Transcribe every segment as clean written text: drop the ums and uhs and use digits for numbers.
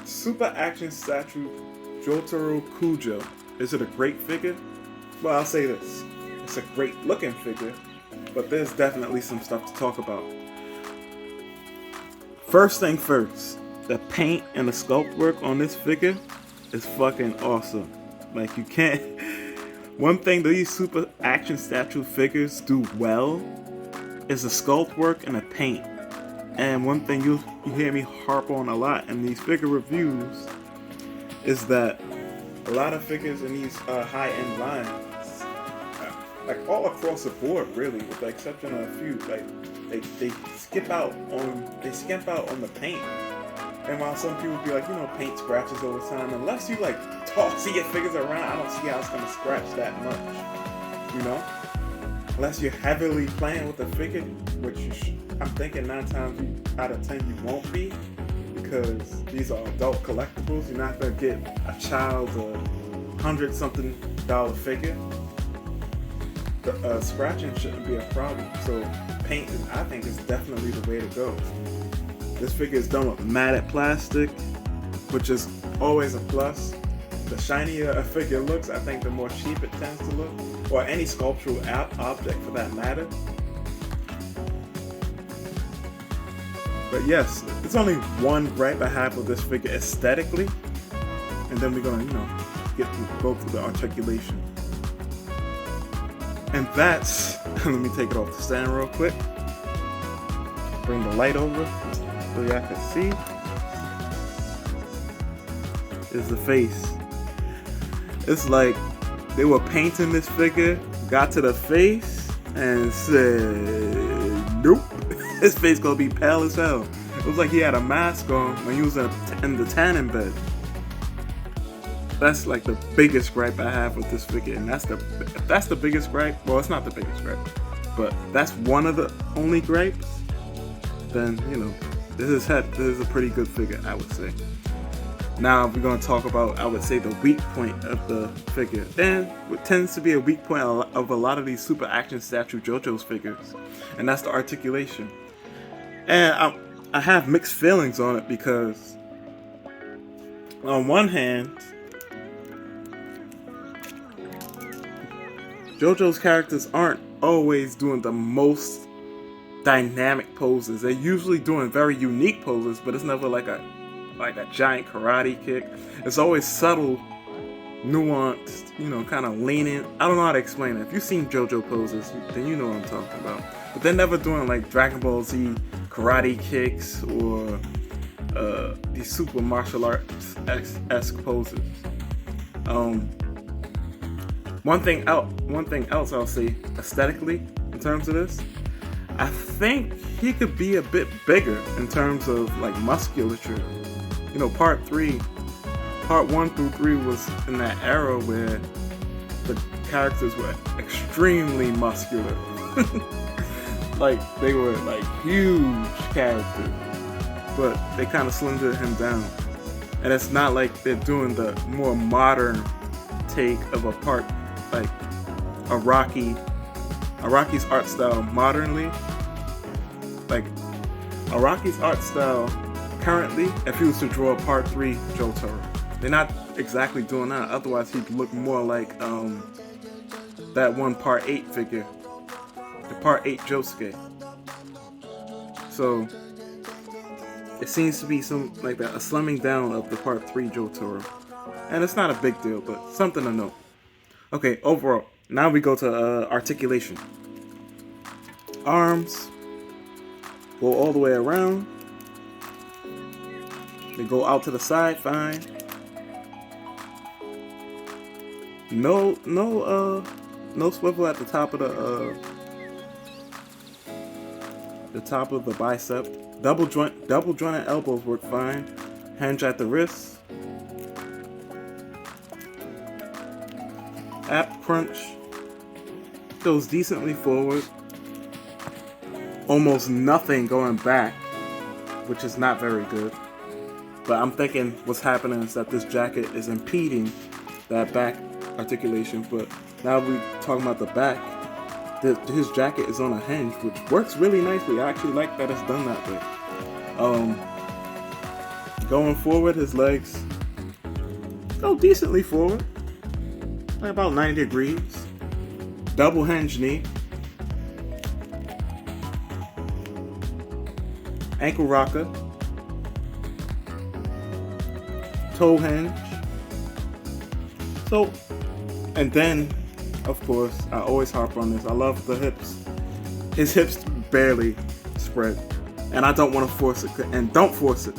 Super Action Statue Jotaro Kujo. Is it a great figure? Well, I'll say this. It's a great looking figure, but there's definitely some stuff to talk about. First thing first, the paint and the sculpt work on this figure is fucking awesome. Like, you can't... One thing these Super Action Statue figures do well is the sculpt work and the paint. And one thing you hear me harp on a lot in these figure reviews is that a lot of figures in these high-end lines, like all across the board really, with the exception of a few, like they skip out on the paint. And while some people be like, paint scratches over time, unless you like tossing your figures around, I don't see how it's gonna scratch that much. Unless you're heavily playing with the figure, which I'm thinking 9 times out of 10 you won't be, because these are adult collectibles. You're not gonna get a child's $100-something figure. The scratching shouldn't be a problem. So paint, I think, is definitely the way to go. This figure is done with matted plastic, which is always a plus. The shinier a figure looks, I think the more cheap it tends to look, or any sculptural object for that matter. But yes, it's only one gripe I have with this figure aesthetically, and then we're gonna, go through the articulation. And that's, let me take it off the stand real quick. Bring the light over so y'all can see. Is the face. It's like they were painting this figure, got to the face, and said, nope, his face gonna be pale as hell. It was like he had a mask on when he was in the tanning bed. That's like the biggest gripe I have with this figure, and that's the biggest gripe. Well, it's not the biggest gripe, but that's one of the only gripes. Then this is a pretty good figure, I would say. Now we're going to talk about, I would say, the weak point of the figure, and what tends to be a weak point of a lot of these Super Action Statue JoJo's figures, and that's the articulation. And I have mixed feelings on it because, on one hand, JoJo's characters aren't always doing the most dynamic poses. They're usually doing very unique poses, but it's never like a giant karate kick. It's always subtle, nuanced, kind of leaning. I don't know how to explain it. If you've seen JoJo poses, then you know what I'm talking about. But they're never doing like Dragon Ball Z karate kicks or these super martial arts-esque poses. One thing else I'll say aesthetically in terms of this, I think he could be a bit bigger in terms of like musculature. Part 1 through 3 was in that era where the characters were extremely muscular. Like they were like huge characters, but they kind of slimmed him down. And it's not like they're doing the more modern take of like Araki's art style modernly. Like Araki's art style currently, if he was to draw a Part 3 Jotaro, they're not exactly doing that. Otherwise, he'd look more like that one Part 8 figure, the Part 8 Josuke. So it seems to be some like that, a slimming down of the Part 3 Jotaro, and it's not a big deal, but something to note. Okay, overall, now we go to articulation. Arms go all the way around. They go out to the side, fine. No swivel at the top of the bicep. Double jointed elbows work fine. Hinge at the wrist. Ab crunch goes decently forward. Almost nothing going back, which is not very good. But I'm thinking what's happening is that this jacket is impeding that back articulation. But now we're talking about the back. His jacket is on a hinge, which works really nicely. I actually like that it's done that way. Going forward, his legs go decently forward, like about 90 degrees. Double hinge knee. Ankle rocker. Toe hinge. So, and then, of course, I always harp on this. I love the hips. His hips barely spread. And I don't want to force it. And don't force it.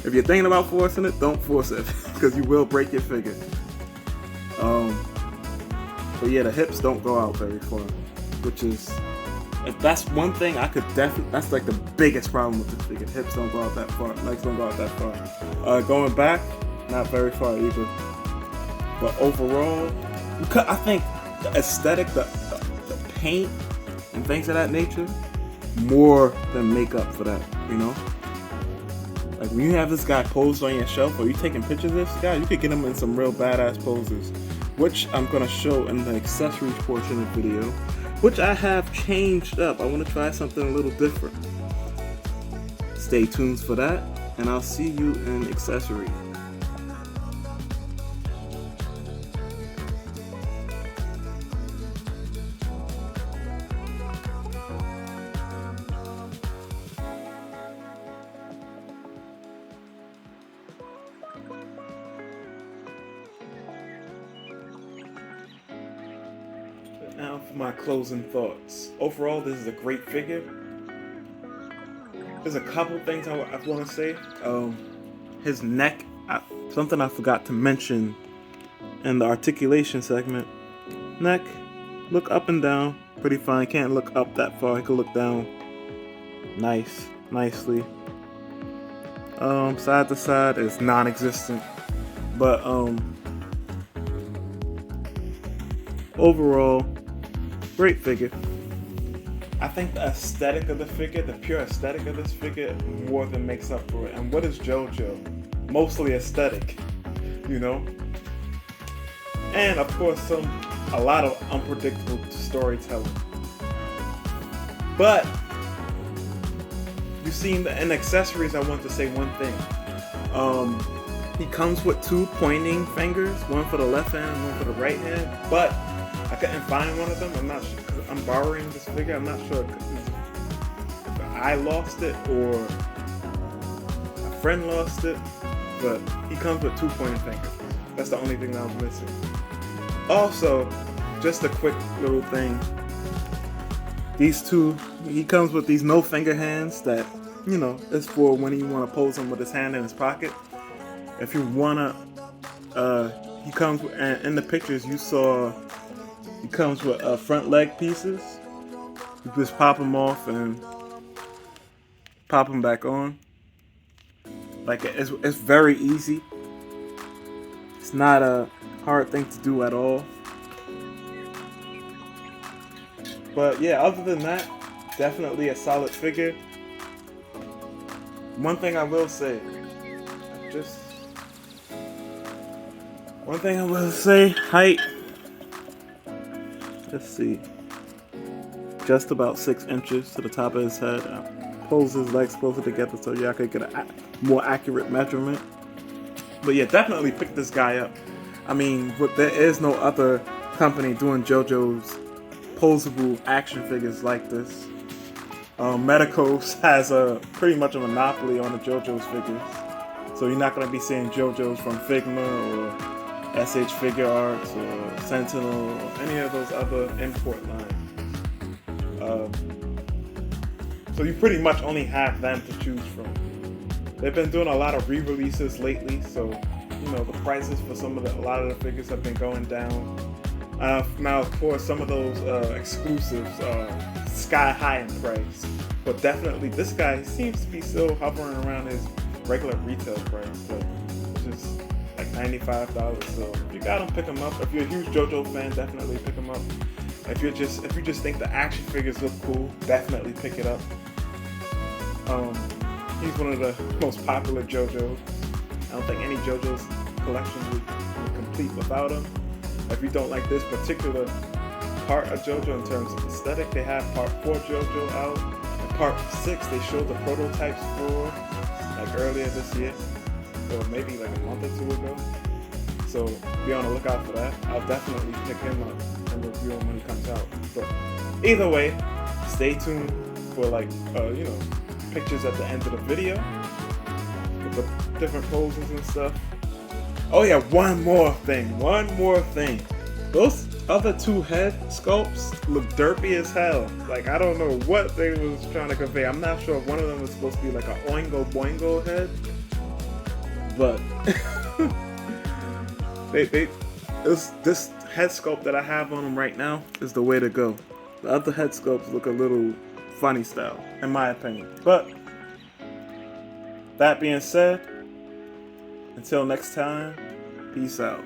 If you're thinking about forcing it, don't force it. Because you will break your figure. But yeah, the hips don't go out very far. Which is, if that's one thing I could definitely, that's like the biggest problem with this figure. Hips don't go out that far. Legs don't go out that far. Going back, not very far either. But overall, I think the aesthetic, the paint, and things of that nature, more than make up for that, you know? Like when you have this guy posed on your shelf, or you taking pictures of this guy, you could get him in some real badass poses, which I'm gonna show in the accessories portion of the video, which I have changed up. I want to try something a little different. Stay tuned for that, and I'll see you in accessories. Now for my closing thoughts. Overall, this is a great figure. There's a couple things I want to say. His neck, something I forgot to mention in the articulation segment. Neck, look up and down, pretty fine. Can't look up that far. He can look down nicely. Side to side is non-existent, but overall, great figure. I think the aesthetic of the figure, the pure aesthetic of this figure, more than makes up for it. And what is JoJo? Mostly aesthetic, you know? And of course, a lot of unpredictable storytelling. But you see in accessories, I want to say one thing. He comes with two pointing fingers, one for the left hand and one for the right hand, but I couldn't find one of them. I'm not sure, because I'm borrowing this figure. I'm not sure if I lost it or a friend lost it, but he comes with two pointing fingers. That's the only thing that I was missing. Also, just a quick little thing. These two, he comes with these no finger hands that, you know, it's for when you want to pose him with his hand in his pocket. If you wanna, he comes with, and in the pictures you saw, he comes with front leg pieces. You just pop them off and pop them back on. Like it's very easy. It's not a hard thing to do at all. But yeah, other than that, definitely a solid figure. One thing I will say, height. Let's see. Just about 6 inches to the top of his head. Pulls his legs closer together so y'all could get a more accurate measurement. But yeah, definitely pick this guy up. I mean, there is no other company doing JoJo's posable action figures like this. Medicos has pretty much a monopoly on the JoJo's figures. So you're not going to be seeing JoJo's from Figma or SH Figure Arts or Sentinel or any of those other import lines. So you pretty much only have them to choose from. They've been doing a lot of re-releases lately, so you know the prices for a lot of the figures have been going down. Now, of course, some of those exclusives are sky high in price, but definitely this guy seems to be still hovering around his regular retail price, which is like $95. So if you got him, pick him up. If you're a huge JoJo fan, definitely pick him up. If you just think the action figures look cool, definitely pick it up. He's one of the most popular JoJos. I don't think any JoJo's collection would complete without him. If you don't like this particular part of JoJo in terms of aesthetic, they have part 4 JoJo out. And part 6, they showed the prototypes for. Like like earlier this year, or maybe like a month or two ago. So be on the lookout for that. I'll definitely pick him up and review him when he comes out. But either way, stay tuned for like pictures at the end of the video with the different poses and stuff. Oh yeah, one more thing. Those other two head sculpts look derpy as hell. Like, I don't know what they was trying to convey. I'm not sure if one of them was supposed to be like a Oingo Boingo head, but this head sculpt that I have on them right now is the way to go. The other head sculpts look a little funny style, in my opinion. But that being said, until next time, peace out.